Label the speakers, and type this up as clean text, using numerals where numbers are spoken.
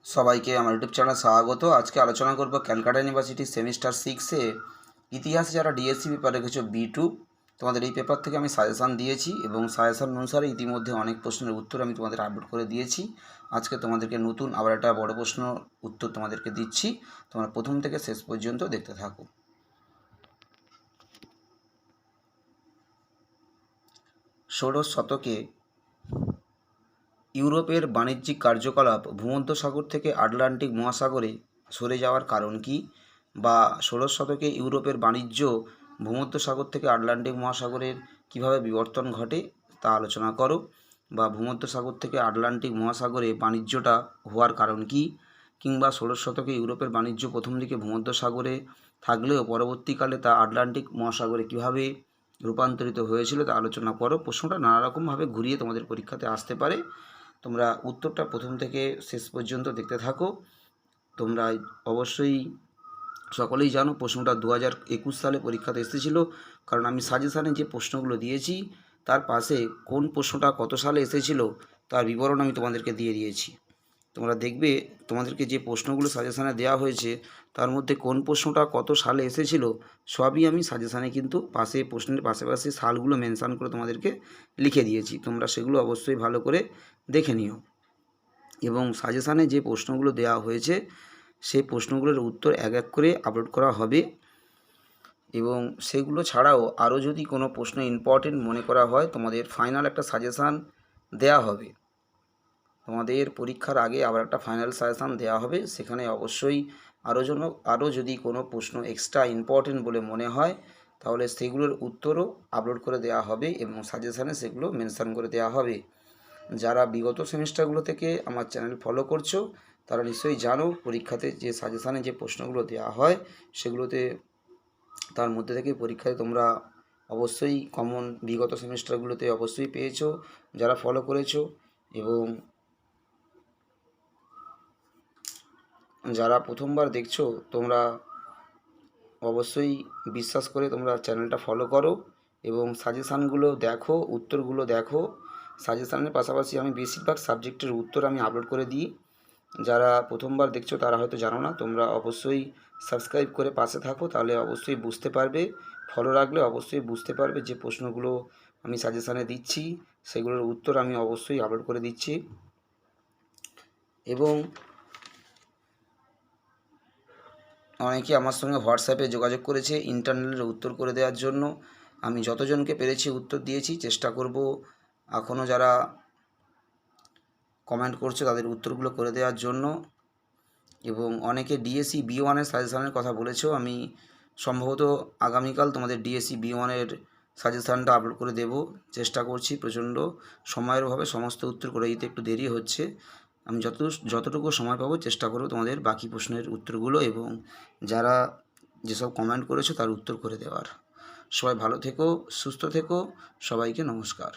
Speaker 1: সবাইকে আমার ইউটিউব চ্যানেলে স্বাগত। আজকে আলোচনা করব ক্যালকাটা ইউনিভার্সিটি সেমিস্টার 6-এ ইতিহাসে যারা ডিএসসি পেপার রেখেছো B2, তোমাদের এই পেপার থেকে আমি সাজেশান দিয়েছি এবং সাজেশান অনুসারে ইতিমধ্যে অনেক প্রশ্নের উত্তর আমি তোমাদের আপলোড করে দিয়েছি। আজকে তোমাদেরকে নতুন আবার একটা বড় প্রশ্ন উত্তর তোমাদেরকে দিচ্ছি, তোমরা প্রথম থেকে শেষ পর্যন্ত দেখতে থাকো। ষোড়শ শতকে ইউরোপের বাণিজ্যিক কার্যকলাপ ভূমধ্যসাগর থেকে আটলান্টিক মহাসাগরে সরে যাওয়ার কারণ কী? বা ষোড়শ শতকে ইউরোপের বাণিজ্য ভূমধ্যসাগর থেকে আটলান্টিক মহাসাগরের কীভাবে বিবর্তন ঘটে তা আলোচনা করো। বা ভূমধ্যসাগর থেকে আটলান্টিক মহাসাগরে বাণিজ্যটা হওয়ার কারণ কী? কিংবা ষোড়শ শতকে ইউরোপের বাণিজ্য প্রথম দিকে ভূমধ্যসাগরে থাকলেও পরবর্তীকালে তা আটলান্টিক মহাসাগরে কীভাবে রূপান্তরিত হয়েছিল তা আলোচনা করো। প্রশ্নটা নানা রকমভাবে ঘুরিয়ে তোমাদের পরীক্ষাতে আসতে পারে, তোমরা উত্তরটা প্রথম থেকে শেষ পর্যন্ত দেখতে থাকো। তোমরা অবশ্যই সকলেই জানো প্রশ্নটা 2021 সালে পরীক্ষাতে এসেছিলো, কারণ আমি সাজেশানে যে প্রশ্নগুলো দিয়েছি তার পাশে কোন প্রশ্নটা কত সালে এসেছিলো তার বিবরণ আমি তোমাদেরকে দিয়ে দিয়েছি। তোমরা দেখবে তোমাদেরকে যে প্রশ্নগুলো সাজেশানে দেওয়া হয়েছে তার মধ্যে কোন প্রশ্নটা কত সালে এসেছিলো সবই আমি সাজেশানে কিন্তু প্রশ্নের পাশে সালগুলো মেনশান করে তোমাদেরকে লিখে দিয়েছি। তোমরা সেগুলো অবশ্যই ভালো করে দেখে নিও এবং সাজেশানে যে প্রশ্নগুলো দেওয়া হয়েছে সেই প্রশ্নগুলোর উত্তর এক এক করে আপলোড করা হবে এবং সেগুলো ছাড়াও আরও যদি কোনো প্রশ্ন ইম্পর্টেন্ট মনে করা হয় তোমাদের ফাইনাল একটা সাজেশান দেয়া হবে। তোমাদের পরীক্ষার আগে আবার একটা ফাইনাল সাজেশান দেওয়া হবে, সেখানে অবশ্যই আরও যদি কোনো প্রশ্ন এক্সট্রা ইম্পর্টেন্ট বলে মনে হয় তাহলে সেগুলোর উত্তরও আপলোড করে দেওয়া হবে এবং সাজেশানে সেগুলো মেনশান করে দেওয়া হবে। যারা বিগত সেমিস্টারগুলো থেকে আমার চ্যানেল ফলো করছো তারা নিশ্চয়ই জানো পরীক্ষাতে যে সাজেশানে যে প্রশ্নগুলো দেওয়া হয় সেগুলোতে তার মধ্যে থেকে পরীক্ষায় তোমরা অবশ্যই কমন বিগত সেমিস্টারগুলোতে অবশ্যই পেয়েছো যারা ফলো করেছো, এবং যারা প্রথমবার দেখছো তোমরা অবশ্যই বিশ্বাস করে তোমরা চ্যানেলটা ফলো করো এবং সাজেশানগুলো দেখো, উত্তরগুলো দেখো। সাজেশানের পাশাপাশি আমি বেশিরভাগ সাবজেক্টের উত্তর আমি আপলোড করে দিই। যারা প্রথমবার দেখছো তারা হয়তো জানো না, তোমরা অবশ্যই সাবস্ক্রাইব করে পাশে থাকো, তাহলে অবশ্যই বুঝতে পারবে। ফলো রাখলে অবশ্যই বুঝতে পারবে যে প্রশ্নগুলো আমি সাজেশানে দিচ্ছি সেগুলোর উত্তর আমি অবশ্যই আপলোড করে দিচ্ছি। এবং অনেকে আমার সঙ্গে হোয়াটসঅ্যাপে যোগাযোগ করেছে ইন্টারনেটের উত্তর করে দেওয়ার জন্য। আমি যতজনকে পেরেছি উত্তর দিয়েছি, চেষ্টা করব এখনও যারা কমেন্ট করছে তাদের উত্তরগুলো করে দেওয়ার জন্য। এবং অনেকে ডিএসসি B1-এর সাজেশানের কথা বলেছো, আমি সম্ভবত আগামীকাল তোমাদের ডিএসসি B1-এর সাজেশানটা আপলোড করে দেব। চেষ্টা করছি, প্রচণ্ড সময়ের অভাবে সমস্ত উত্তর করে দিতে একটু দেরি হচ্ছে। আমি যতটুকু সময় পাবো চেষ্টা করব তোমাদের বাকি প্রশ্নের উত্তরগুলো এবং যারা যেসব কমেন্ট করেছো তার উত্তর করে দেওয়ার। সবাই ভালো থেকো, সুস্থ থেকো, সবাইকে নমস্কার।